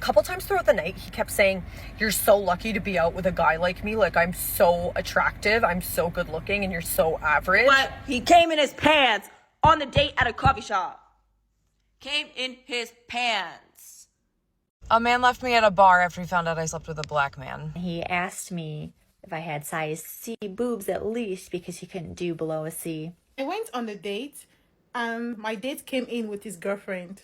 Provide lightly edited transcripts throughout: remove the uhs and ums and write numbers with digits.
couple times throughout the night, he kept saying, "You're so lucky to be out with a guy like me. Like, I'm so attractive, I'm so good looking, and you're so average." What? He came in his pants on the date at a coffee shop. Came in his pants. A man left me at a bar after he found out I slept with a black man. He asked me if I had size C boobs at least because he couldn't do below a C. I went on a date and my date came in with his girlfriend.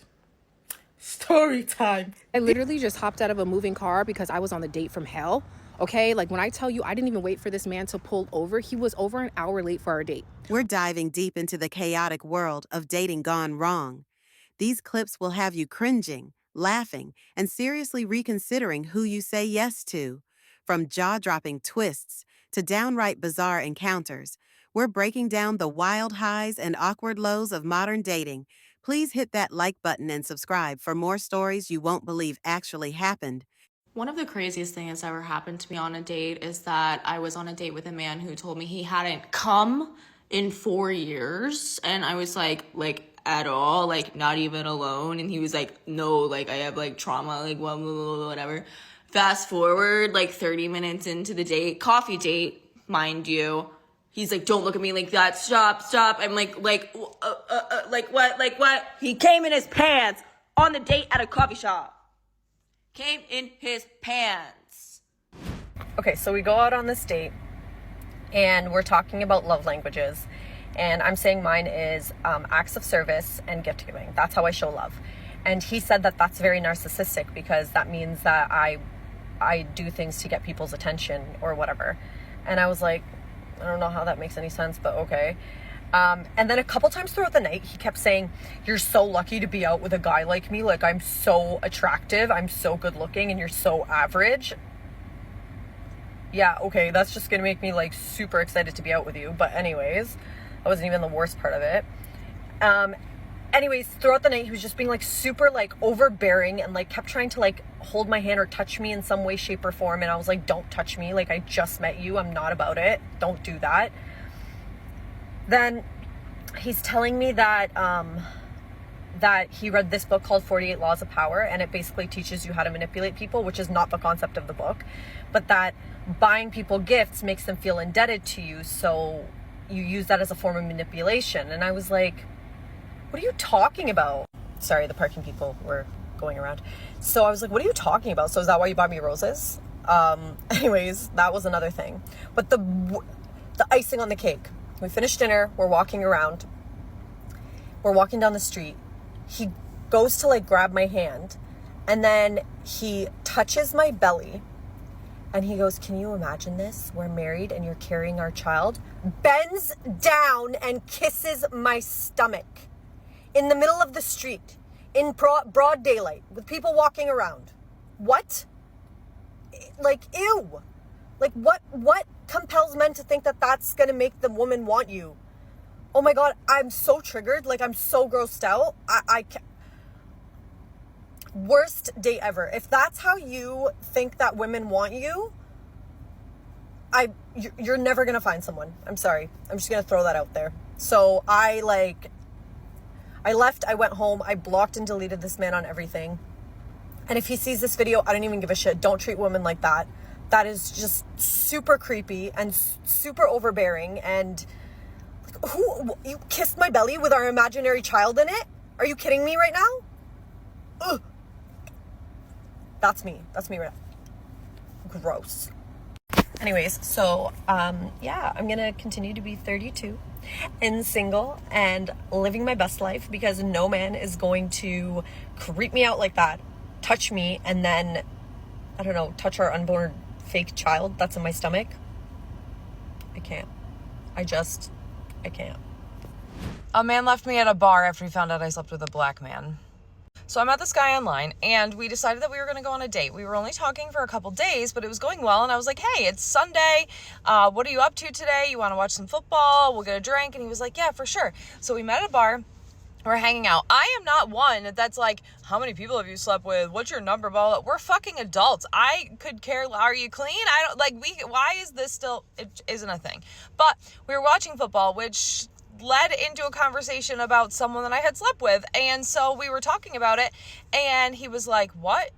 Story time. I literally just hopped out of a moving car because I was on the date from hell. Okay, like when I tell you I didn't even wait for this man to pull over, he was over an hour late for our date. We're diving deep into the chaotic world of dating gone wrong. These clips will have you cringing, laughing, and seriously reconsidering who you say yes to. From jaw-dropping twists to downright bizarre encounters, we're breaking down the wild highs and awkward lows of modern dating. Please hit that like button and subscribe for more stories you won't believe actually happened. One of the craziest things that's ever happened to me on a date is that I was on a date with a man who told me he hadn't come in 4 years. And I was like at all, like not even alone. And he was like, no, like I have like trauma, like blah, blah, blah, blah, whatever. Fast forward like 30 minutes into the date, coffee date, mind you. He's like, don't look at me like that. Stop. I'm like what? He came in his pants on the date at a coffee shop. Came in his pants. Okay, so we go out on this date and we're talking about love languages. And I'm saying mine is acts of service and gift giving. That's how I show love. And he said that that's very narcissistic because that means that I do things to get people's attention or whatever. And I was like, I don't know how that makes any sense, but okay. And then a couple times throughout the night, he kept saying, "You're so lucky to be out with a guy like me. Like, I'm so attractive, I'm so good looking, and you're so average." Yeah, okay, that's just gonna make me like super excited to be out with you. But anyways, that wasn't even the worst part of it. Anyways, throughout the night, he was just being like super like overbearing and like kept trying to like hold my hand or touch me in some way, shape, or form. And I was like, don't touch me. Like, I just met you. I'm not about it. Don't do that. Then he's telling me that that he read this book called 48 Laws of Power, and it basically teaches you how to manipulate people, which is not the concept of the book, but that buying people gifts makes them feel indebted to you, so you use that as a form of manipulation. And I was like, what are you talking about? Sorry, the parking people were going around. So I was like, what are you talking about? So is that why you bought me roses? Anyways, that was another thing. But the icing on the cake, we finished dinner, we're walking around, we're walking down the street. He goes to like grab my hand, and then he touches my belly, and he goes, "Can you imagine this? We're married and you're carrying our child." Bends down and kisses my stomach in the middle of the street, in broad daylight, with people walking around. What? Like, ew. Like, what compels men to think that that's gonna make the woman want you? Oh my God, I'm so triggered. Like, I'm so grossed out. I can't. Worst date ever. If that's how you think that women want you, you're never gonna find someone. I'm sorry. I'm just gonna throw that out there. So I left, I went home, I blocked and deleted this man on everything. And if he sees this video, I don't even give a shit. Don't treat women like that. That is just super creepy and super overbearing. And like, you kissed my belly with our imaginary child in it? Are you kidding me right now? Ugh. That's me right now. Gross. Anyways, so yeah, I'm gonna continue to be 32 and single and living my best life, because no man is going to creep me out like that, touch me, and then, I don't know, touch our unborn fake child that's in my stomach. I can't. I can't. A man left me at a bar after he found out I slept with a black man. So I met this guy online, and we decided that we were going to go on a date. We were only talking for a couple days, but it was going well, and I was like, hey, it's Sunday. What are you up to today? You want to watch some football? We'll get a drink. And he was like, yeah, for sure. So we met at a bar. We're hanging out. I am not one that's like, how many people have you slept with? What's your number? Blah, blah. We're fucking adults. I could care. Are you clean? I don't like, why is this still, it isn't a thing. But we were watching football, which led into a conversation about someone that I had slept with. And so we were talking about it, and he was like, what?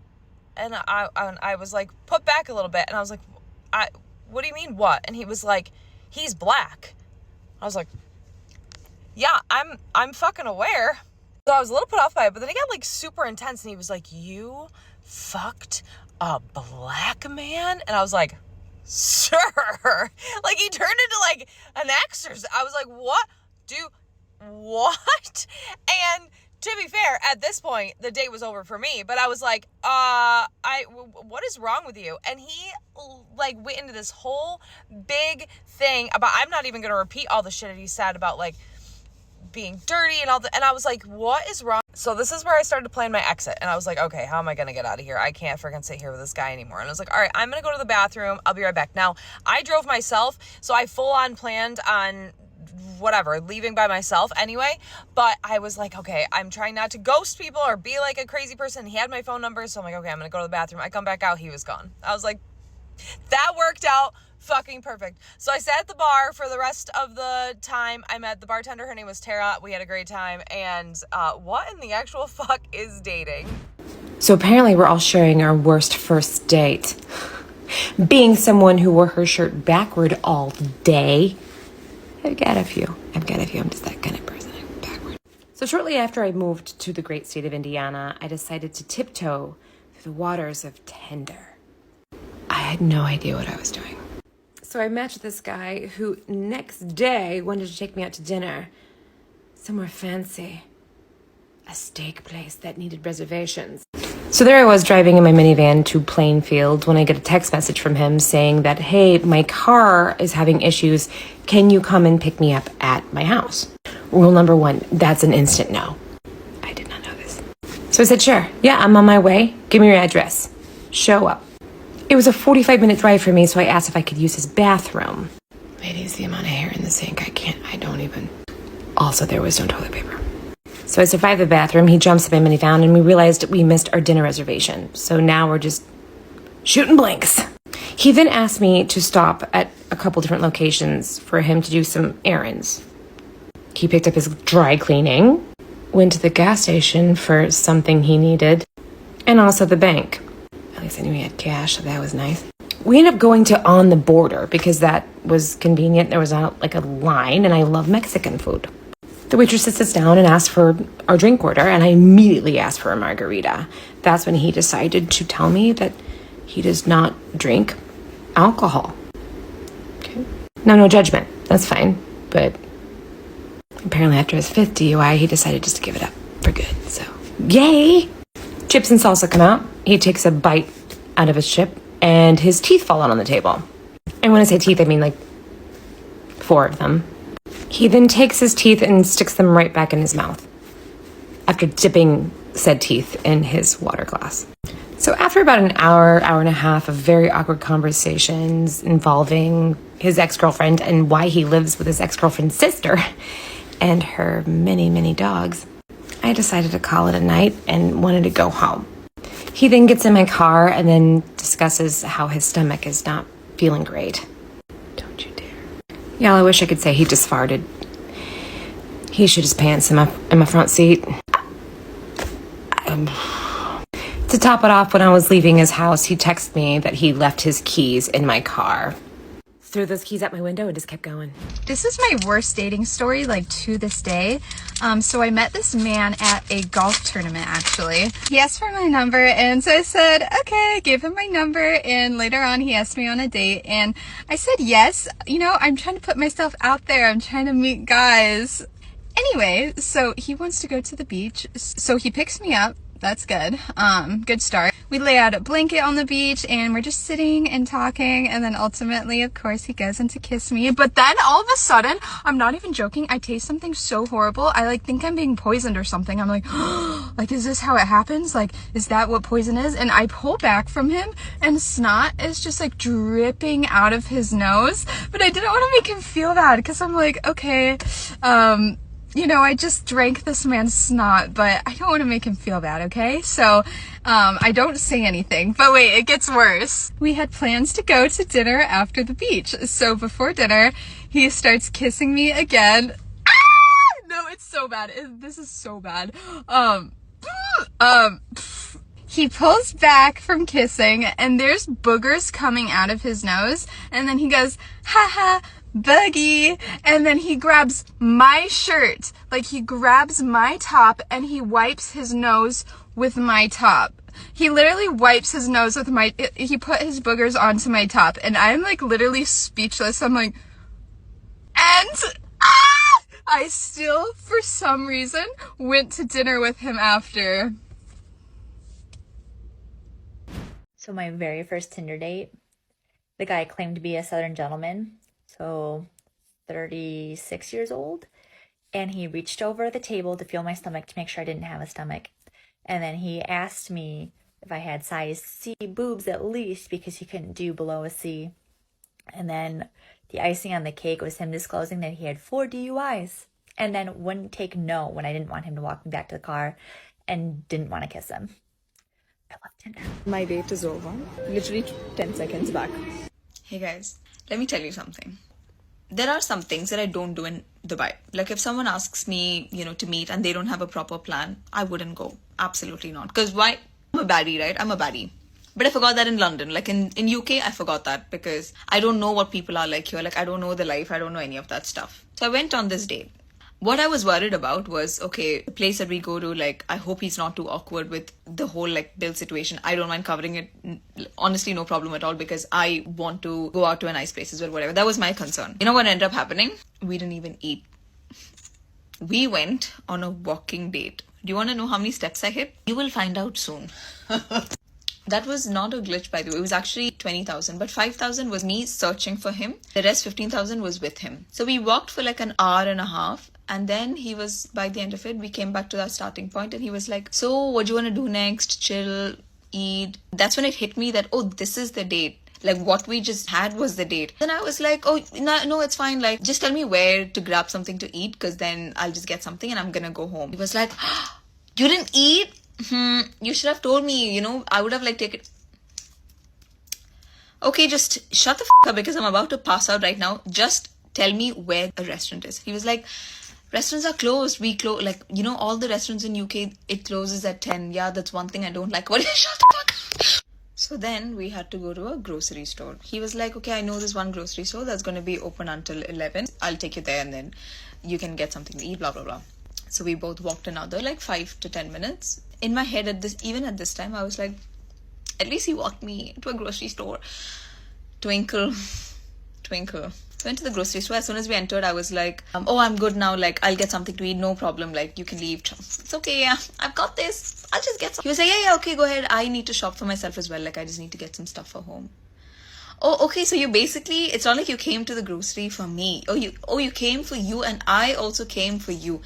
And I was like, put back a little bit. And I was like, what do you mean, what? And he was like, he's black. I was like, yeah, I'm fucking aware. So I was a little put off by it, but then he got like super intense and he was like, you fucked a black man? And I was like, sure. Like he turned into like an exorcist. I was like, what? What? And to be fair, at this point, the date was over for me, but I was like, what is wrong with you? And he like went into this whole big thing about, I'm not even going to repeat all the shit that he said about like being dirty and all that. And I was like, what is wrong? So this is where I started to plan my exit. And I was like, okay, how am I going to get out of here? I can't freaking sit here with this guy anymore. And I was like, all right, I'm going to go to the bathroom. I'll be right back. Now, I drove myself, so I full on planned on whatever, leaving by myself anyway. But I was like, okay, I'm trying not to ghost people or be like a crazy person. He had my phone number, so I'm like, okay, I'm going to go to the bathroom. I come back out, he was gone. I was like, that worked out fucking perfect. So I sat at the bar for the rest of the time. I met the bartender. Her name was Tara. We had a great time. And what in the actual fuck is dating? So apparently we're all sharing our worst first date. Being someone who wore her shirt backward all day. I've got a few. I'm just that kind of person. I'm backward. So shortly after I moved to the great state of Indiana, I decided to tiptoe through the waters of Tinder. I had no idea what I was doing. So I matched this guy who next day wanted to take me out to dinner. Somewhere fancy. A steak place that needed reservations. So there I was driving in my minivan to Plainfield when I get a text message from him saying that, hey, my car is having issues. Can you come and pick me up at my house? Rule number 1, that's an instant no. I did not know this. So I said, sure. Yeah, I'm on my way. Give me your address. Show up. It was a 45-minute drive for me, so I asked if I could use his bathroom. Ladies, the amount of hair in the sink, I don't even. Also, there was no toilet paper. So I survived the bathroom, he jumps in my minivan, and we realized we missed our dinner reservation. So now we're just shooting blanks. He then asked me to stop at a couple different locations for him to do some errands. He picked up his dry cleaning, went to the gas station for something he needed, and also the bank. At least I knew he had cash, so that was nice. We ended up going to On the Border because that was convenient. There was like a line, and I love Mexican food. The waitress sits us down and asks for our drink order, and I immediately asked for a margarita. That's when he decided to tell me that he does not drink alcohol. Okay. Now, no judgment. That's fine. But apparently after his 5th DUI, he decided just to give it up for good. So, yay! Chips and salsa come out. He takes a bite out of his chip, and his teeth fall out on the table. And when I say teeth, I mean like 4 of them. He then takes his teeth and sticks them right back in his mouth after dipping said teeth in his water glass. So after about an hour, hour and a half of very awkward conversations involving his ex-girlfriend and why he lives with his ex-girlfriend's sister and her many, many dogs, I decided to call it a night and wanted to go home. He then gets in my car and then discusses how his stomach is not feeling great. Don't you dare. Y'all, I wish I could say he just farted. He shit his pants in my front seat. To top it off, when I was leaving his house, he texted me that he left his keys in my car. Threw those keys out my window and just kept going. This is my worst dating story, like, to this day. So I met this man at a golf tournament, actually. He asked for my number, and so I said, okay, I gave him my number, and later on he asked me on a date, and I said yes. You know, I'm trying to put myself out there. I'm trying to meet guys. Anyway, so he wants to go to the beach, so he picks me up. That's good. Good start. We lay out a blanket on the beach and we're just sitting and talking, and then ultimately, of course, he goes in to kiss me. But then all of a sudden, I'm not even joking, I taste something so horrible. I think I'm being poisoned or something. I'm like, like, is this how it happens? Like, is that what poison is? And I pull back from him and snot is just like dripping out of his nose. But I didn't want to make him feel bad because I'm like, okay, you know, I just drank this man's snot, but I don't want to make him feel bad, okay? So, I don't say anything. But wait, it gets worse. We had plans to go to dinner after the beach. So before dinner, he starts kissing me again. he pulls back from kissing and there's boogers coming out of his nose. And then he goes, haha, buggy. And then he grabs my shirt, like he grabs my top and he wipes his nose with my top. He literally wipes his nose with he put his boogers onto my top and I'm like literally speechless. I'm like, and I still, for some reason, went to dinner with him after. So my very first Tinder date, the guy claimed to be a Southern gentleman, so 36 years old, and he reached over the table to feel my stomach to make sure I didn't have a stomach. And then he asked me if I had size C boobs at least because he couldn't do below a C. And then the icing on the cake was him disclosing that he had 4 DUIs and then wouldn't take no when I didn't want him to walk me back to the car and didn't want to kiss him. I love Tinder. My date is over. Literally 10 seconds back. Hey guys, let me tell you something. There are some things that I don't do in Dubai. Like if someone asks me, to meet and they don't have a proper plan, I wouldn't go. Absolutely not. Because why? I'm a baddie, right? I'm a baddie. But I forgot that in London. Like in UK, I forgot that because I don't know what people are like here. Like I don't know the life. I don't know any of that stuff. So I went on this date. What I was worried about was, okay, the place that we go to, like, I hope he's not too awkward with the whole, like, bill situation. I don't mind covering it. Honestly, no problem at all because I want to go out to a nice place as well, whatever. That was my concern. You know what ended up happening? We didn't even eat. We went on a walking date. Do you want to know how many steps I hit? You will find out soon. That was not a glitch, by the way. It was actually 20,000, but 5,000 was me searching for him. The rest, 15,000, was with him. So we walked for like an hour and a half. And then he was, by the end of it, we came back to that starting point and he was like, so what do you want to do next? Chill, eat. That's when it hit me that, oh, this is the date. Like what we just had was the date. Then I was like, oh, no, it's fine. Like, just tell me where to grab something to eat because then I'll just get something and I'm going to go home. He was like, you didn't eat? You should have told me, I would have like taken... Okay, just shut the f*** up because I'm about to pass out right now. Just tell me where a restaurant is. He was like, restaurants are closed. We close, like, all the restaurants in UK, it closes at 10. Yeah, that's one thing I don't like. What? Shut the fuck up. So then we had to go to a grocery store. He was like, okay, I know this one grocery store that's going to be open until 11. I'll take you there and then you can get something to eat, blah, blah, blah. So we both walked another like 5 to 10 minutes. In my head even at this time, I was like, at least he walked me to a grocery store. Twinkle. Went to the grocery store. As soon as we entered, I was like, oh, I'm good now. Like, I'll get something to eat. No problem. Like, you can leave. It's okay. Yeah, I've got this. I'll just get some. He was like, yeah, okay, go ahead. I need to shop for myself as well. Like, I just need to get some stuff for home. Oh, okay. So you basically, it's not like you came to the grocery for me. You came for you and I also came for you.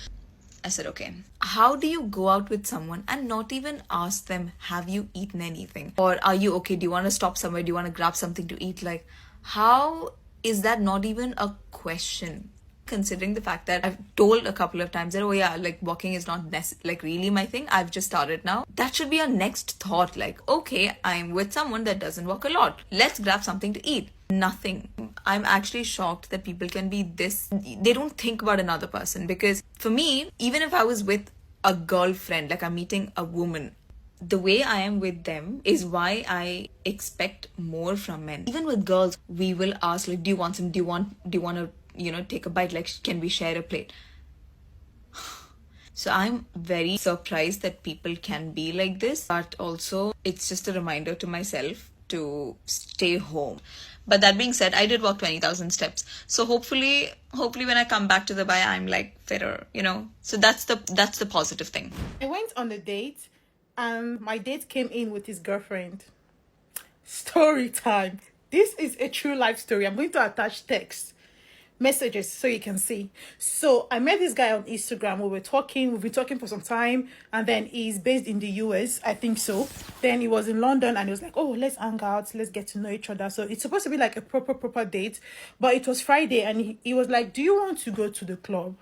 I said, okay. How do you go out with someone and not even ask them, have you eaten anything? Or are you okay? Do you want to stop somewhere? Do you want to grab something to eat? Like, how is that not even a question? Considering the fact that I've told a couple of times that, oh yeah, like walking is not like really my thing. I've just started now. That should be our next thought. Like, okay, I'm with someone that doesn't walk a lot. Let's grab something to eat. Nothing. I'm actually shocked that people can be this. They don't think about another person because for me, even if I was with a girlfriend, like I'm meeting a woman, the way I am with them is why I expect more from men. Even with girls, we will ask like, do you want some? Do you want to, take a bite? Like, can we share a plate? So I'm very surprised that people can be like this, but also it's just a reminder to myself to stay home. But that being said, I did walk 20,000 steps. So hopefully when I come back to Dubai, I'm like fitter, So that's the positive thing. I went on a date and my date came in with his girlfriend. Story time. This is a true life story. I'm going to attach text messages so you can see. So I met this guy on Instagram. We've been talking for some time, and then he's based in the US, I think so. Then he was in London and he was like, oh, let's hang out, let's get to know each other. So it's supposed to be like a proper date, but it was Friday and he was like, do you want to go to the club?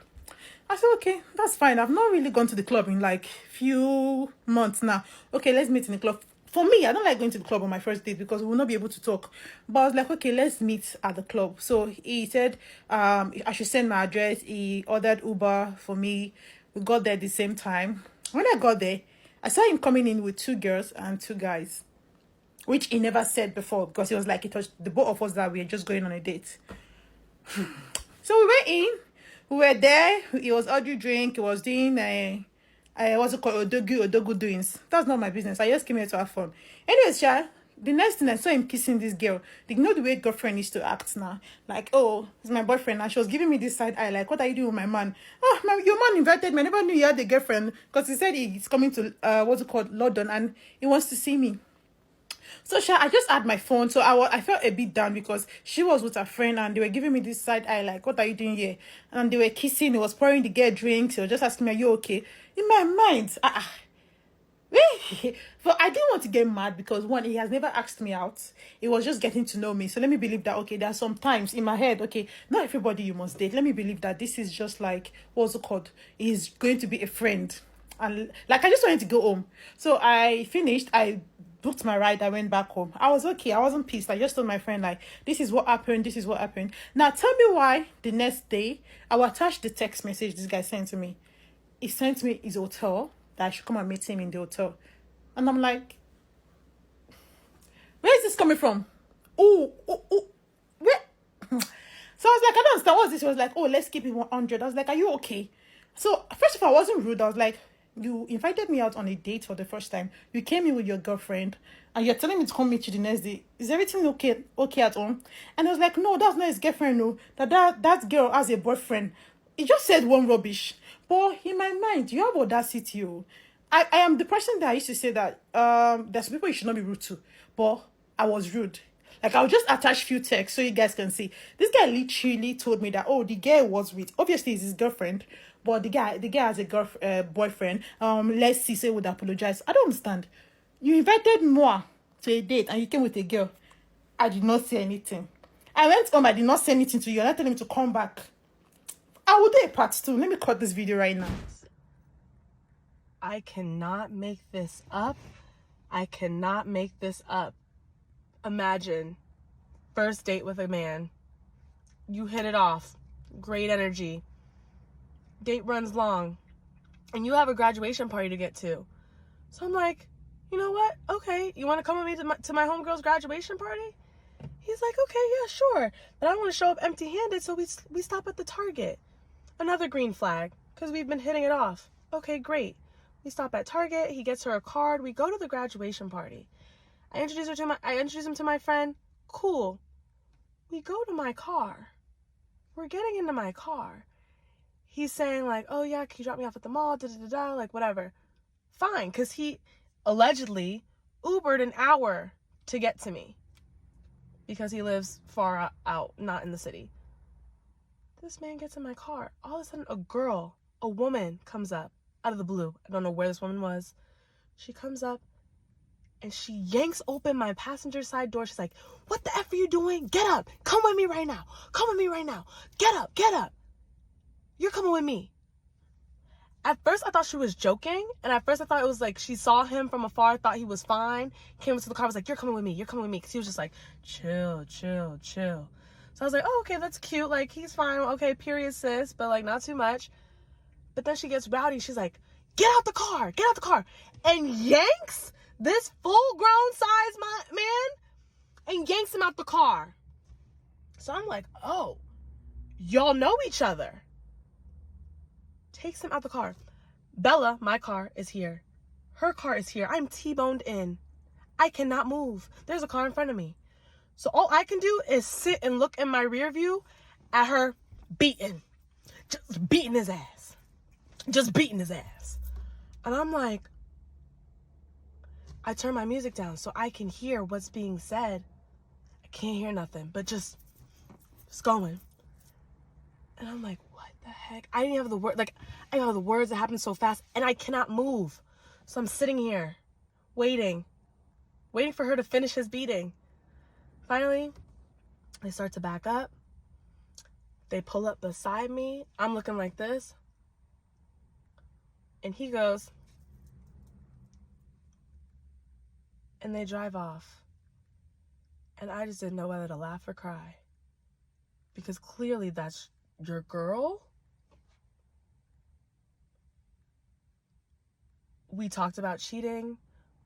I said, okay, that's fine. I've not really gone to the club in like few months now. Okay, let's meet in the club. For me, I don't like going to the club on my first date because we will not be able to talk. But I was like, okay, let's meet at the club. So he said I should send my address. He ordered Uber for me. We got there at the same time. When I got there, I saw him coming in with 2 girls and 2 guys, which he never said before because he was like, it was the both of us that we were just going on a date. So we went in, we were there, he was ordering drink, he was doing what's it called, odogu doings. That's not my business. I just came here to have fun. Anyways, the next thing I saw him kissing this girl. You know the way girlfriend used to act now, like, oh, it's my boyfriend, and she was giving me this side eye, like, what are you doing with my man? Oh, your man invited me. I never knew you had a girlfriend, because he said he's coming to what's it called, London, and he wants to see me. So I just had my phone, so I felt a bit down because she was with her friend and they were giving me this side eye, like, what are you doing here? And they were kissing. He was pouring the girl drinks. He was just asking me, are you okay? In my mind, but I didn't want to get mad because, one, he has never asked me out. He was just getting to know me. So let me believe that, okay, there are some times in my head, okay, not everybody you must date. Let me believe that this is just like, what's it called? He's going to be a friend. And like, I just wanted to go home. So I finished. I booked my ride. I went back home. I was okay. I wasn't pissed. I just told my friend, like, this is what happened. This is what happened. Now, tell me why the next day, I will attach the text message this guy sent to me. He sent me his hotel, that I should come and meet him in the hotel. And I'm like, where is this coming from? Oh, where? So I was like, I don't understand. What's this? He was like, oh, let's keep it 100. I was like, are you okay? So first of all, I wasn't rude. I was like, you invited me out on a date for the first time. You came in with your girlfriend and you're telling me to come meet you the next day. Is everything okay at home? And I was like, no, that's not his girlfriend. No, that girl has a boyfriend. He just said one rubbish. But in my mind, you have audacity. I am the person that used to say that there's people you should not be rude to. But I was rude. Like, I'll just attach few texts so you guys can see. This guy literally told me that, oh, the girl was with, obviously it's his girlfriend, but the guy has a boyfriend. Let's see, say would apologize. I don't understand. You invited Moa to a date and you came with a girl. I did not say anything. I went home, I did not say anything to you. I'm not telling him to come back. I will do a part 2. Let me cut this video right now. I cannot make this up. I cannot make this up. Imagine, first date with a man. You hit it off. Great energy. Date runs long. And you have a graduation party to get to. So I'm like, you know what? Okay, you want to come with me to my homegirl's graduation party? He's like, okay, yeah, sure. But I don't want to show up empty-handed, so we stop at the Target. Another green flag, because we've been hitting it off. Okay, great. We stop at Target. He gets her a card. We go to the graduation party. I introduce him to my friend. Cool. We go to my car. We're getting into my car. He's saying like, oh yeah, can you drop me off at the mall? Like whatever. Fine, because he allegedly Ubered an hour to get to me. Because he lives far out, not in the city. This man gets in my car. All of a sudden, a woman comes up out of the blue. I don't know where this woman was. She comes up and she yanks open my passenger side door. She's like, what the F are you doing? Get up. Come with me right now. Come with me right now. Get up. Get up. You're coming with me. At first, I thought she was joking. And at first, I thought it was like she saw him from afar, thought he was fine. Came into the car, was like, you're coming with me. You're coming with me. Because he was just like, chill, chill, chill. So I was like, oh, okay, that's cute. Like, he's fine. Okay, period, sis. But, like, not too much. But then she gets rowdy. She's like, get out the car. Get out the car. And yanks this full-grown size man and yanks him out the car. So I'm like, oh, y'all know each other. Takes him out the car. Bella, my car, is here. Her car is here. I'm T-boned in. I cannot move. There's a car in front of me. So all I can do is sit and look in my rear view at her beating. Just beating his ass. Just beating his ass. And I'm like, I turn my music down so I can hear what's being said. I can't hear nothing, but just going. And I'm like, what the heck? I didn't have the word. Like, I didn't have the words that happened so fast, and I cannot move. So I'm sitting here, waiting for her to finish his beating. Finally, they start to back up. They pull up beside me. I'm looking like this. And he goes. And they drive off. And I just didn't know whether to laugh or cry. Because clearly that's your girl. We talked about cheating.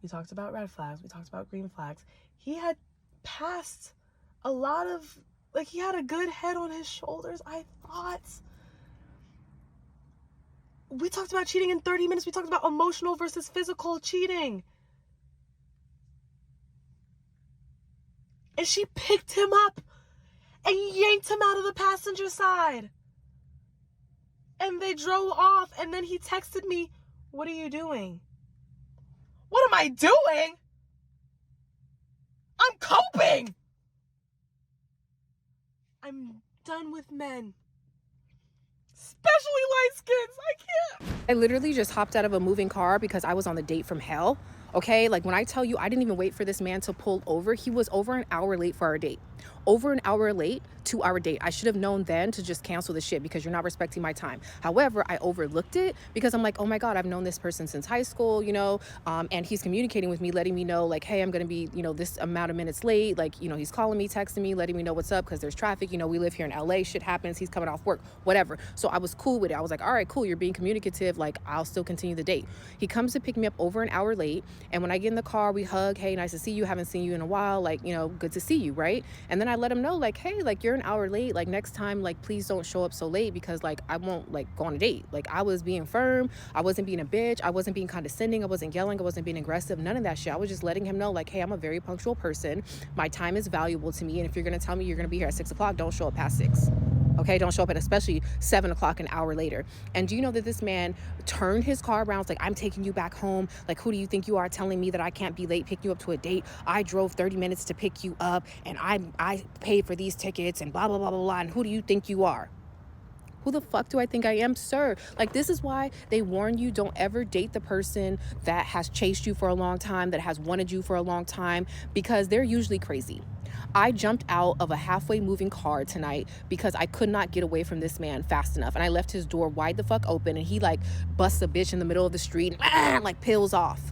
We talked about red flags. We talked about green flags. He had passed a lot of, like, he had a good head on his shoulders, I thought. We talked about cheating in 30 minutes. We talked about emotional versus physical cheating. And she picked him up and yanked him out of the passenger side. And they drove off, and then he texted me, "What are you doing?" What am I doing? I'm coping. I'm done with men. Especially light skins. I can't. I literally just hopped out of a moving car because I was on the date from hell. Okay, like when I tell you I didn't even wait for this man to pull over, he was over an hour late for our date. Over an hour late to our date. I should have known then to just cancel the shit because you're not respecting my time. However, I overlooked it because I'm like, oh my God, I've known this person since high school, you know, and he's communicating with me, letting me know like, hey, I'm going to be, you know, this amount of minutes late. Like, you know, he's calling me, texting me, letting me know what's up because there's traffic. You know, we live here in LA, shit happens. He's coming off work, whatever. So I was cool with it. I was like, all right, cool. You're being communicative. Like, I'll still continue the date. He comes to pick me up over an hour late. And when I get in the car, we hug. Hey, nice to see you. Haven't seen you in a while. Like, you know, good to see you. Right. And then I let him know like, hey, like you're an hour late. Like next time, like, please don't show up so late because like, I won't like go on a date. Like I was being firm. I wasn't being a bitch. I wasn't being condescending. I wasn't yelling. I wasn't being aggressive. None of that shit. I was just letting him know like, hey, I'm a very punctual person. My time is valuable to me. And if you're going to tell me you're going to be here at 6 o'clock, don't show up past 6. Okay, don't show up at especially 7 o'clock an hour later. And do you know that this man turned his car around? It's like, I'm taking you back home. Like, who do you think you are telling me that I can't be late, pick you up to a date? I drove 30 minutes to pick you up and I paid for these tickets and blah, blah, blah, blah, blah. And who do you think you are? Who the fuck do I think I am, sir? Like, this is why they warn you, don't ever date the person that has chased you for a long time, that has wanted you for a long time, because they're usually crazy. I jumped out of a halfway moving car tonight because I could not get away from this man fast enough. And I left his door wide the fuck open and he like busts a bitch in the middle of the street and like peels off.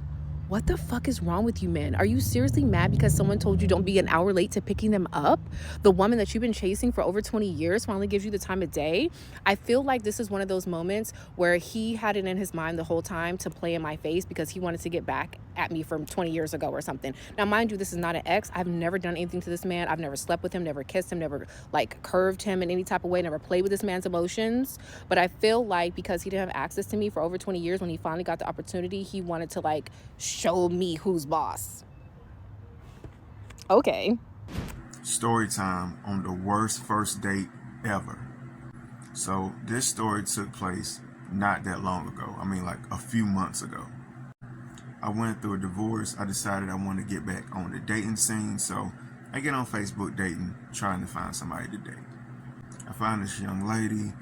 What the fuck is wrong with you, men? Are you seriously mad because someone told you don't be an hour late to picking them up? The woman that you've been chasing for over 20 years finally gives you the time of day. I feel like this is one of those moments where he had it in his mind the whole time to play in my face because he wanted to get back at me from 20 years ago or something. Now, mind you, this is not an ex. I've never done anything to this man. I've never slept with him, never kissed him, never like curved him in any type of way, never played with this man's emotions. But I feel like because he didn't have access to me for over 20 years, when he finally got the opportunity, he wanted to like show me who's boss. Okay. Story time on the worst first date ever. So this story took place not that long ago. I mean, like a few months ago. I went through a divorce. I decided I wanted to get back on the dating scene. So I get on Facebook dating, trying to find somebody to date. I found this young lady.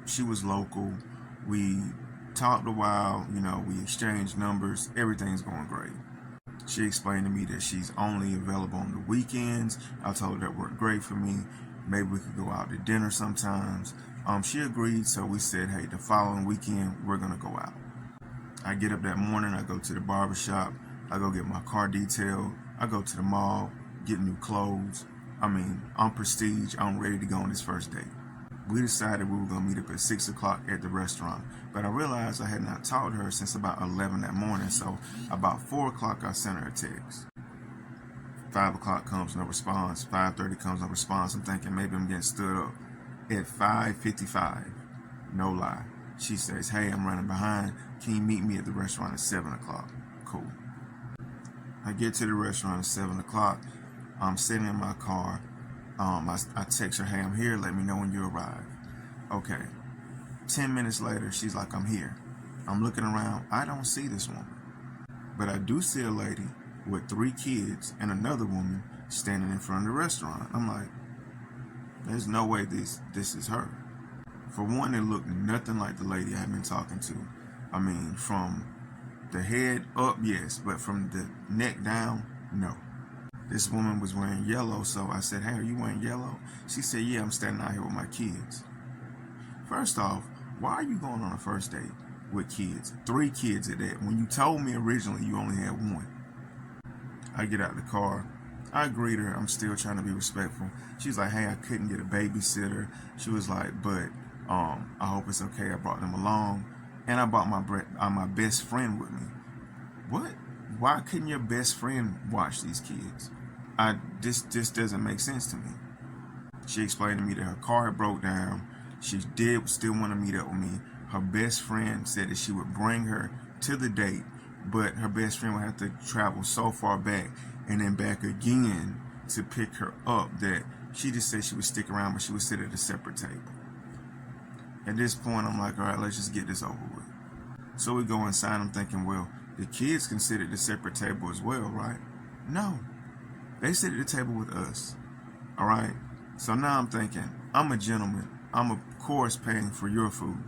She was local. We talked a while, you know, we exchanged numbers. Everything's going great. She explained to me that she's only available on the weekends. I told her that worked great for me. Maybe we could go out to dinner sometimes. She agreed, so we said, hey, the following weekend, we're going to go out. I get up that morning, I go to the barbershop, I go get my car detailed, I go to the mall, get new clothes. I mean, I'm prestige, I'm ready to go on this first date. We decided we were going to meet up at 6 o'clock at the restaurant, but I realized I had not talked to her since about 11 that morning, so about 4 o'clock I sent her a text. 5 o'clock comes, no response. 5:30 comes, no response. I'm thinking maybe I'm getting stood up. At 5:55, no lie, she says, hey, I'm running behind. Can you meet me at the restaurant at 7 o'clock? Cool. I get to the restaurant at 7 o'clock. I'm sitting in my car. I text her, hey, I'm here. Let me know when you arrive. Okay. 10 minutes later, she's like, I'm here. I'm looking around. I don't see this woman. But I do see a lady with 3 kids and another woman standing in front of the restaurant. I'm like, there's no way this is her. For one, it looked nothing like the lady I've been talking to. I mean, from the head up, yes, but from the neck down, no. This woman was wearing yellow, so I said, hey, are you wearing yellow? She said, yeah, I'm standing out here with my kids. First off, why are you going on a first date with kids? 3 kids at that, when you told me originally you only had 1. I get out the car. I greet her. I'm still trying to be respectful. She's like, hey, I couldn't get a babysitter. She was like, but I hope it's okay. I brought them along. And I brought my best friend with me. What? Why couldn't your best friend watch these kids? This doesn't make sense to me. She explained to me that her car had broke down. She did still want to meet up with me. Her best friend said that she would bring her to the date, but her best friend would have to travel so far back and then back again to pick her up that she just said she would stick around, but she would sit at a separate table. At this point, I'm like, all right, let's just get this over with. So we go inside. I'm thinking, well, the kids can sit at the separate table as well, right? No. They sit at the table with us. All right? So now I'm thinking, I'm a gentleman. I'm, of course, paying for your food.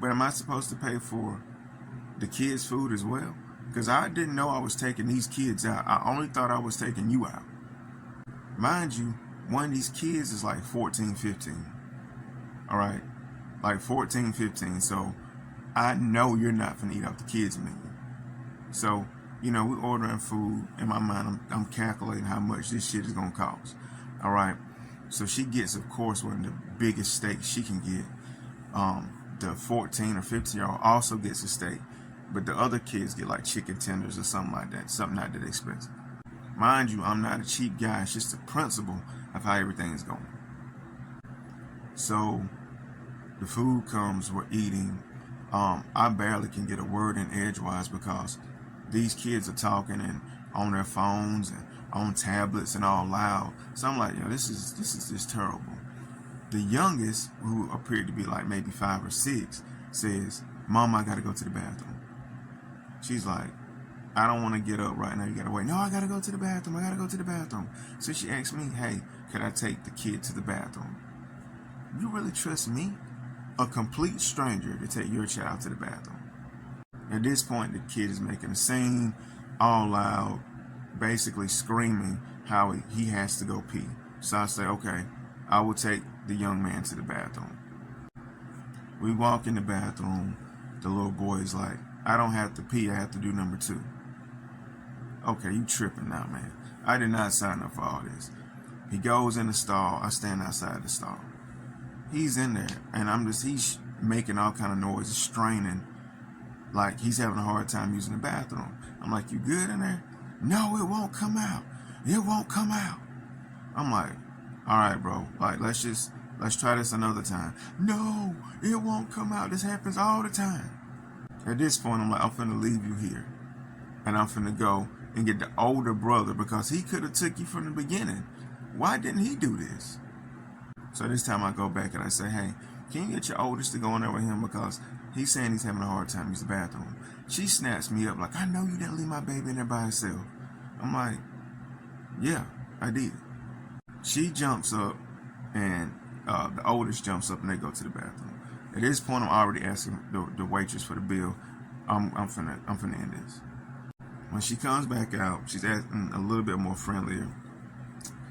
But am I supposed to pay for the kids' food as well? Because I didn't know I was taking these kids out. I only thought I was taking you out. Mind you, one of these kids is like 14, 15. All right? Like 14, 15. So I know you're not going to eat off the kids' menu. So, you know, we're ordering food. In my mind, I'm calculating how much this shit is going to cost. All right? So she gets, of course, one of the biggest steaks she can get. The 14 or 15-year-old also gets a steak. But the other kids get like chicken tenders or something like that. Something not that expensive. Mind you, I'm not a cheap guy. It's just the principle of how everything is going. So the food comes, we're eating. I barely can get a word in edgewise because these kids are talking and on their phones and on tablets and all loud. So I'm like, yo, this is just terrible. The youngest, who appeared to be like maybe 5 or 6, says, Mom, I gotta go to the bathroom. She's like, I don't want to get up right now. You gotta wait. No, I gotta go to the bathroom. I gotta go to the bathroom. So she asked me, hey, could I take the kid to the bathroom? You really trust me, a complete stranger, to take your child to the bathroom? At this point, the kid is making a scene, all loud, basically screaming how he has to go pee. So I say, okay, I will take the young man to the bathroom. We walk in the bathroom. The little boy is like, I don't have to pee, I have to do number 2. Okay, you tripping now, man. I did not sign up for all this. He goes in the stall. I stand outside the stall. He's in there, and he's making all kind of noises, straining, like he's having a hard time using the bathroom. I'm like, you good in there? No, it won't come out. It won't come out. I'm like, all right, bro. Like, let's try this another time. No, it won't come out. This happens all the time. At this point, I'm like, I'm finna leave you here, and I'm finna go and get the older brother because he could have took you from the beginning. Why didn't he do this? So this time I go back and I say, hey, can you get your oldest to go in there with him because he's saying he's having a hard time using the bathroom. She snaps me up like, I know you didn't leave my baby in there by herself. I'm like, yeah, I did. She jumps up and the oldest jumps up and they go to the bathroom. At this point, I'm already asking the waitress for the bill. I'm finna end this. When she comes back out, she's acting a little bit more friendlier.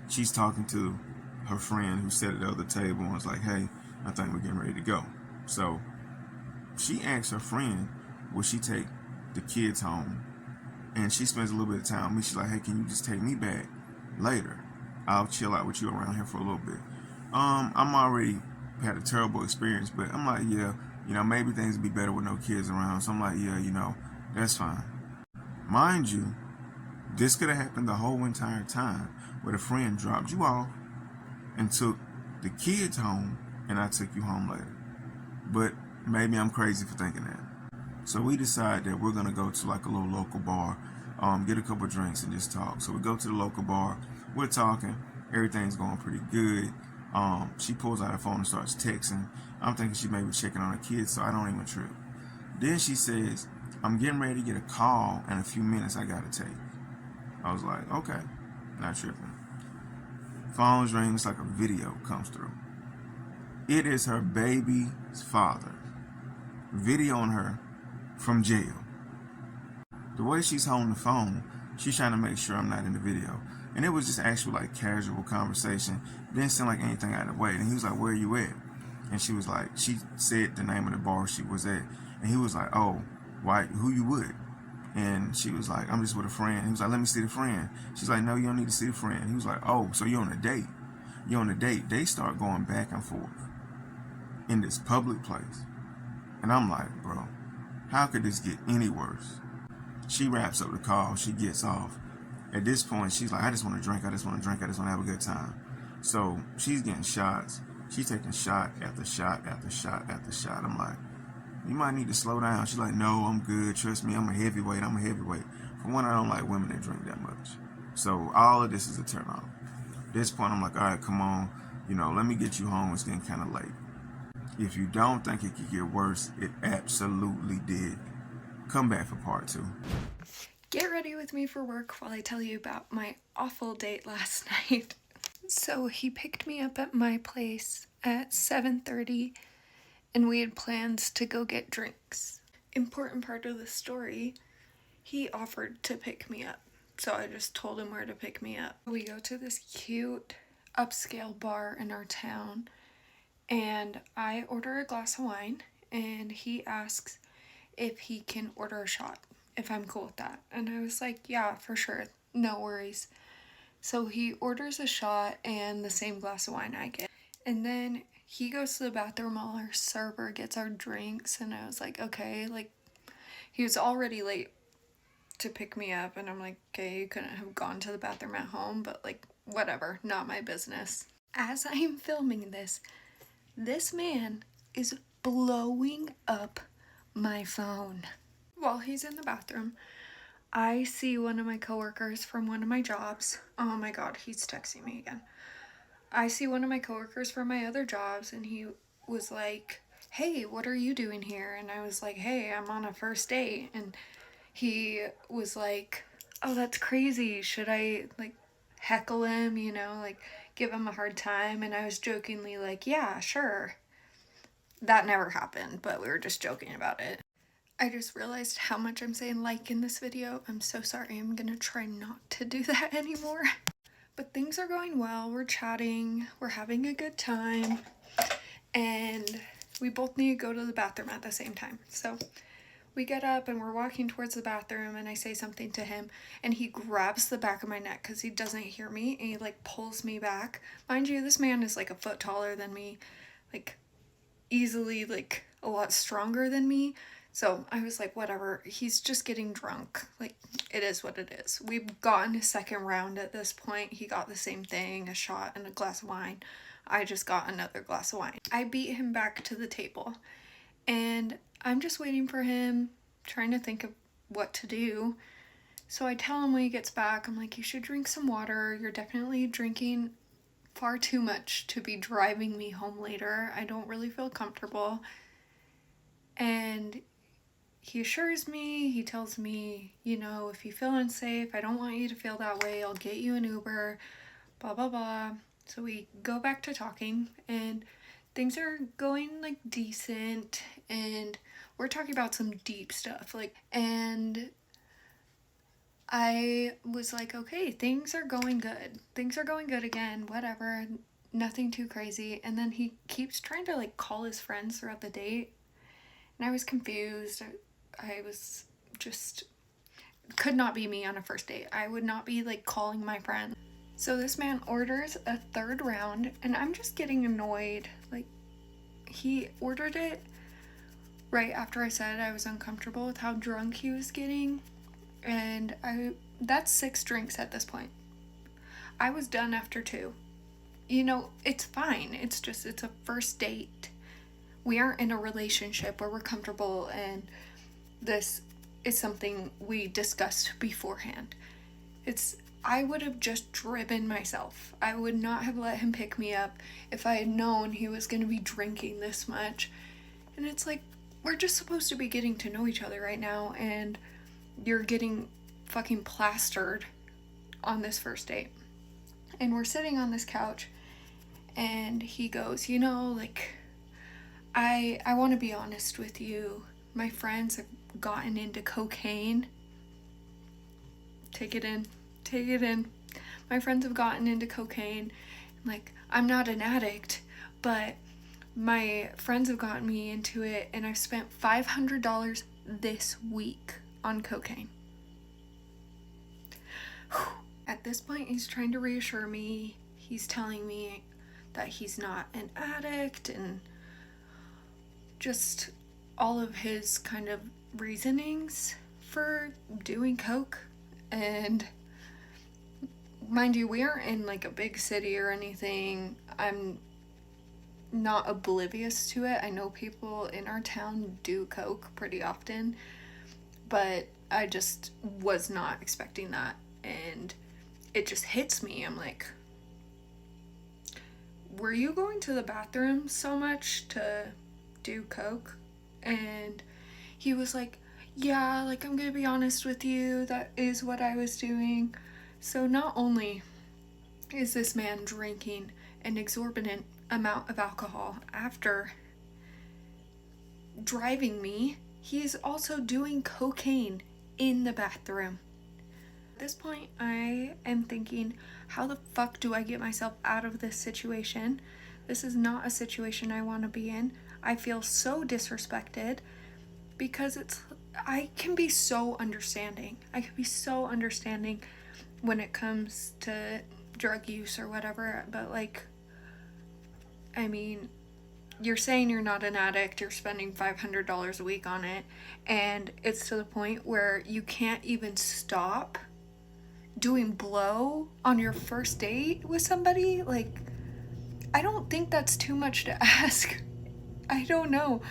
She's talking to her friend who sat at the other table and was like, hey, I think we're getting ready to go. So she asks her friend, will she take the kids home? And she spends a little bit of time with me. She's like, hey, can you just take me back later? I'll chill out with you around here for a little bit. I'm already had a terrible experience, but I'm like, yeah, maybe things would be better with no kids around. So I'm like, yeah, that's fine. Mind you, this could have happened the whole entire time where the friend dropped you off and took the kids home and I took you home later. But maybe I'm crazy for thinking that. So we decide that we're going to go to like a little local bar, get a couple drinks and just talk. So we go to the local bar, we're talking, everything's going pretty good. She pulls out her phone and starts texting. I'm thinking she may be checking on her kids, so I don't even trip. Then she says, I'm getting ready to get a call in a few minutes I gotta take. I was like, okay, not tripping. Phone's ring, it's like a video comes through. It is her baby's father videoing her from jail. The way she's holding the phone, she's trying to make sure I'm not in the video. And it was just actually like casual conversation. It didn't seem like anything out of the way. And he was like, where are you at? And she was like, she said the name of the bar she was at. And he was like, oh, why, who you with? And she was like, I'm just with a friend. He was like, let me see the friend. She's like, no, you don't need to see the friend. He was like, oh, so you're on a date. You're on a date. They start going back and forth in this public place. And I'm like, bro, How could this get any worse? She wraps up the call. She gets off. At this point, she's like, I just want to drink. I just want to drink. I just want to have a good time. So she's getting shots. She's taking shot after shot after shot after shot. I'm like, you might need to slow down. She's like, no, I'm good. Trust me, I'm a heavyweight. I'm a heavyweight. For one, I don't like women that drink that much. So all of this is a turn off. At this point, I'm like, all right, come on. Let me get you home. It's getting kind of late. If you don't think it could get worse, it absolutely did. Come back for part 2. Get ready with me for work while I tell you about my awful date last night. So he picked me up at my place at 7:30 and we had plans to go get drinks. Important part of the story, he offered to pick me up. So I just told him where to pick me up. We go to this cute upscale bar in our town and I order a glass of wine and he asks if he can order a shot, if I'm cool with that. And I was like, yeah, for sure, no worries. So he orders a shot and the same glass of wine I get. And then he goes to the bathroom while our server gets our drinks and I was like, okay, like he was already late to pick me up and I'm like, okay, you couldn't have gone to the bathroom at home, but like whatever, not my business. As I am filming this man is blowing up my phone. While he's in the bathroom, I see one of my coworkers from one of my jobs. Oh my god, he's texting me again. I see one of my coworkers from my other jobs and he was like, hey, what are you doing here? And I was like, hey, I'm on a first date. And he was like, oh, that's crazy. Should I like heckle him, like give him a hard time? And I was jokingly like, yeah, sure. That never happened, but we were just joking about it. I just realized how much I'm saying like in this video. I'm so sorry. I'm gonna try not to do that anymore. But things are going well. We're chatting. We're having a good time. And we both need to go to the bathroom at the same time. So we get up and we're walking towards the bathroom and I say something to him and he grabs the back of my neck because he doesn't hear me and he like pulls me back. Mind you, this man is like a foot taller than me, like easily like a lot stronger than me. So I was like, whatever, he's just getting drunk. Like, it is what it is. We've gotten a second round at this point. He got the same thing, a shot and a glass of wine. I just got another glass of wine. I beat him back to the table and I'm just waiting for him, trying to think of what to do. So I tell him when he gets back, I'm like, you should drink some water. You're definitely drinking far too much to be driving me home later. I don't really feel comfortable. And he assures me, he tells me, if you feel unsafe, I don't want you to feel that way. I'll get you an Uber, blah, blah, blah. So we go back to talking and things are going like decent and we're talking about some deep stuff. And I was like, okay, things are going good. Things are going good again, whatever, nothing too crazy. And then he keeps trying to like call his friends throughout the date. And I was confused. I was just, could not be me on a first date. I would not be like calling my friend. So this man orders a third round and I'm just getting annoyed. Like he ordered it right after I said I was uncomfortable with how drunk he was getting. And that's 6 drinks at this point. I was done after 2. It's fine. It's a first date. We aren't in a relationship where we're comfortable and this is something we discussed beforehand. I would have just driven myself. I would not have let him pick me up if I had known he was going to be drinking this much. And it's like, we're just supposed to be getting to know each other right now and you're getting fucking plastered on this first date. And we're sitting on this couch and he goes, I want to be honest with you. My friends have gotten into cocaine. Take it in. My friends have gotten into cocaine. Like, I'm not an addict, but my friends have gotten me into it and I've spent $500 this week on cocaine. At this point, he's trying to reassure me. He's telling me that he's not an addict and just all of his kind of reasonings for doing coke, and mind you, we aren't in like a big city or anything. I'm not oblivious to it. I know people in our town do coke pretty often, but I just was not expecting that, and it just hits me. I'm like, were you going to the bathroom so much to do coke? And he was like, yeah, like, I'm gonna be honest with you, that is what I was doing. So not only is this man drinking an exorbitant amount of alcohol after driving me, he is also doing cocaine in the bathroom. At this point, I am thinking, how the fuck do I get myself out of this situation? This is not a situation I want to be in. I feel so disrespected because I can be so understanding. I can be so understanding when it comes to drug use or whatever, but like, I mean, you're saying you're not an addict, you're spending $500 a week on it, and it's to the point where you can't even stop doing blow on your first date with somebody. Like, I don't think that's too much to ask. I don't know.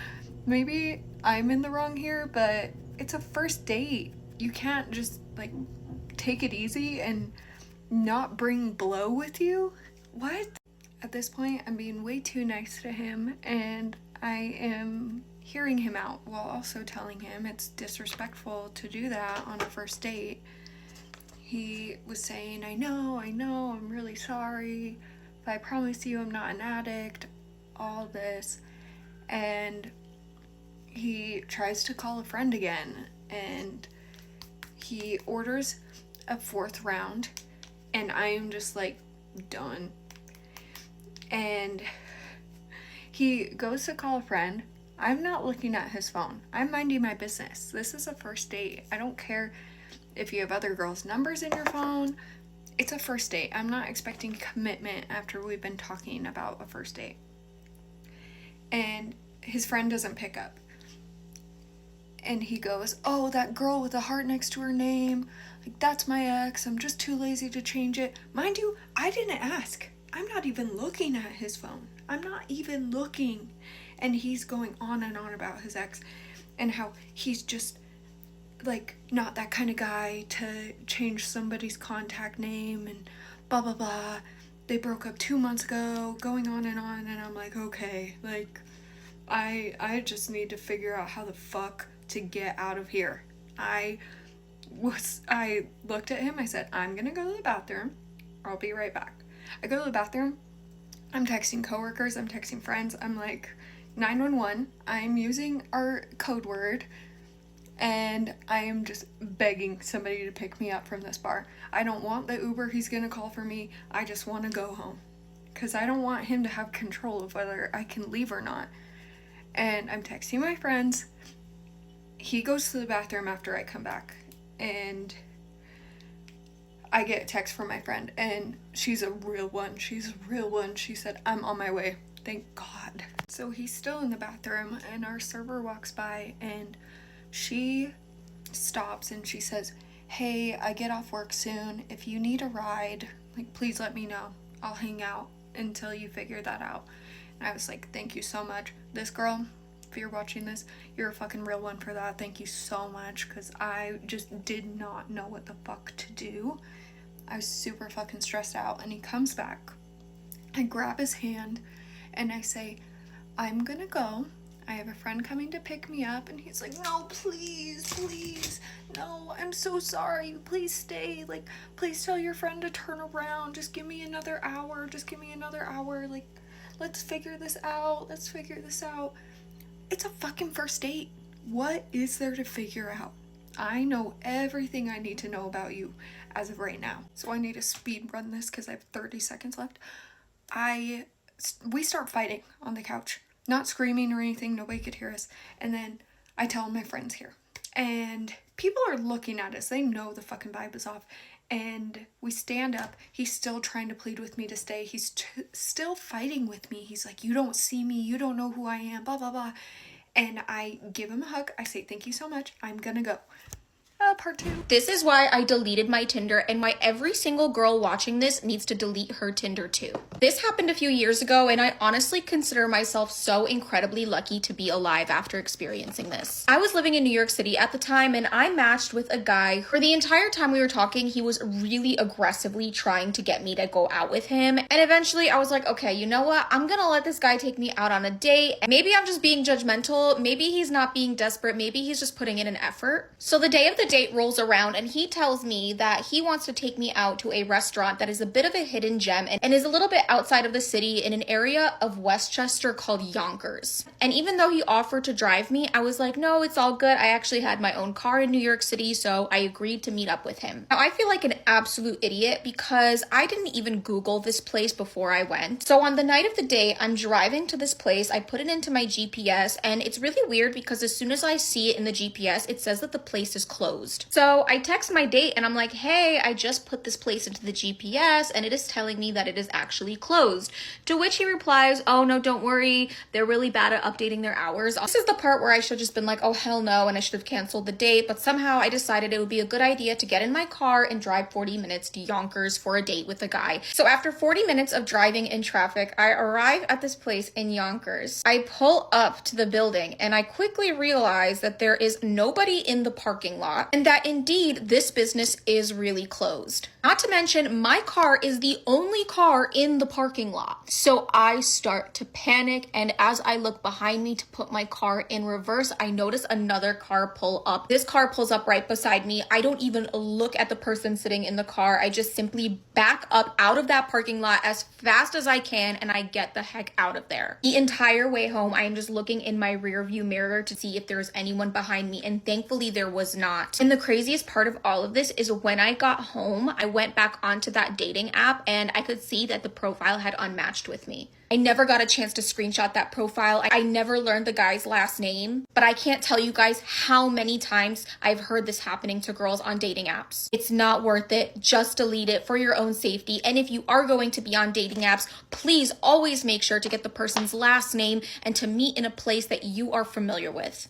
Maybe I'm in the wrong here, but it's a first date. You can't just like take it easy and not bring blow with you. What? At this point, I'm being way too nice to him, and I am hearing him out while also telling him it's disrespectful to do that on a first date. He was saying, I know, I'm really sorry, but I promise you I'm not an addict, all this. And he tries to call a friend again, and he orders a 4th round, and I am just like, done. And he goes to call a friend. I'm not looking at his phone. I'm minding my business. This is a first date. I don't care if you have other girls' numbers in your phone. It's a first date. I'm not expecting commitment after we've been talking about a first date. And his friend doesn't pick up. And he goes, oh, that girl with the heart next to her name, like, that's my ex. I'm just too lazy to change it. Mind you, I didn't ask. I'm not even looking at his phone. I'm not even looking. And he's going on and on about his ex and how he's just like not that kind of guy to change somebody's contact name and blah blah blah. They broke up 2 months ago, going on, and I'm like, okay, like, I just need to figure out how the fuck to get out of here. I looked at him, I said, I'm gonna go to the bathroom, I'll be right back. I go to the bathroom, I'm texting coworkers, I'm texting friends, I'm like, 911, I'm using our code word, and I am just begging somebody to pick me up from this bar. I don't want the Uber he's gonna call for me, I just want to go home. Because I don't want him to have control of whether I can leave or not. And I'm texting my friends. He goes to the bathroom after I come back, and I get a text from my friend, and she's a real one. She said, I'm on my way. Thank God. So he's still in the bathroom, and our server walks by, and she stops and she says, hey, I get off work soon. If you need a ride, like, please let me know. I'll hang out until you figure that out. And I was like, thank you so much. This girl, if you're watching this, you're a fucking real one for that. Thank you so much, because I just did not know what the fuck to do. I was super fucking stressed out. And he comes back. I grab his hand and I say, I'm gonna go. I have a friend coming to pick me up. And he's like, no, please, no, I'm so sorry, please stay, like, please tell your friend to turn around, just give me another hour, like, let's figure this out. It's a fucking first date. What is there to figure out? I know everything I need to know about you as of right now. So I need to speed run this because I have 30 seconds left. We start fighting on the couch. Not screaming or anything, nobody could hear us. And then I tell my friends here. And people are looking at us. They know the fucking vibe is off. And we stand up. He's still trying to plead with me to stay. He's still fighting with me. He's like, you don't see me. You don't know who I am, blah, blah, blah. and I give him a hug. I say, thank you so much. I'm gonna go. Part 2. This is why I deleted my Tinder and why every single girl watching this needs to delete her Tinder too. This happened a few years ago and I honestly consider myself so incredibly lucky to be alive after experiencing this. I was living in New York City at the time and I matched with a guy. For the entire time we were talking, he was really aggressively trying to get me to go out with him. And eventually I was like, okay, you know what? I'm gonna let this guy take me out on a date. Maybe I'm just being judgmental. Maybe he's not being desperate. Maybe he's just putting in an effort. So the day of the date rolls around and he tells me that he wants to take me out to a restaurant that is a bit of a hidden gem and is a little bit outside of the city in an area of Westchester called Yonkers. And even though he offered to drive me, I was like, no, it's all good. I actually had my own car in New York City, so I agreed to meet up with him. Now, I feel like an absolute idiot because I didn't even Google this place before I went. So on the night of the date, I'm driving to this place. I put it into my GPS and it's really weird because as soon as I see it in the GPS, it says that the place is closed. So I text my date and I'm like, hey, I just put this place into the GPS and it is telling me that it is actually closed. To which he replies, oh no, don't worry. They're really bad at updating their hours. This is the part where I should have just been like, oh hell no, and I should have canceled the date. But somehow I decided it would be a good idea to get in my car and drive 40 minutes to Yonkers for a date with a guy. So after 40 minutes of driving in traffic, I arrive at this place in Yonkers. I pull up to the building and I quickly realize that there is nobody in the parking lot and that indeed this business is really closed. Not to mention my car is the only car in the parking lot. So I start to panic, and as I look behind me to put my car in reverse, I notice another car pull up. This car pulls up right beside me. I don't even look at the person sitting in the car. I just simply back up out of that parking lot as fast as I can and I get the heck out of there. The entire way home, I am just looking in my rear view mirror to see if there's anyone behind me, and thankfully there was not. And the craziest part of all of this is when I got home, I went back onto that dating app and I could see that the profile had unmatched with me. I never got a chance to screenshot that profile. I never learned the guy's last name, but I can't tell you guys how many times I've heard this happening to girls on dating apps. It's not worth it. Just delete it for your own safety. And if you are going to be on dating apps, please always make sure to get the person's last name and to meet in a place that you are familiar with.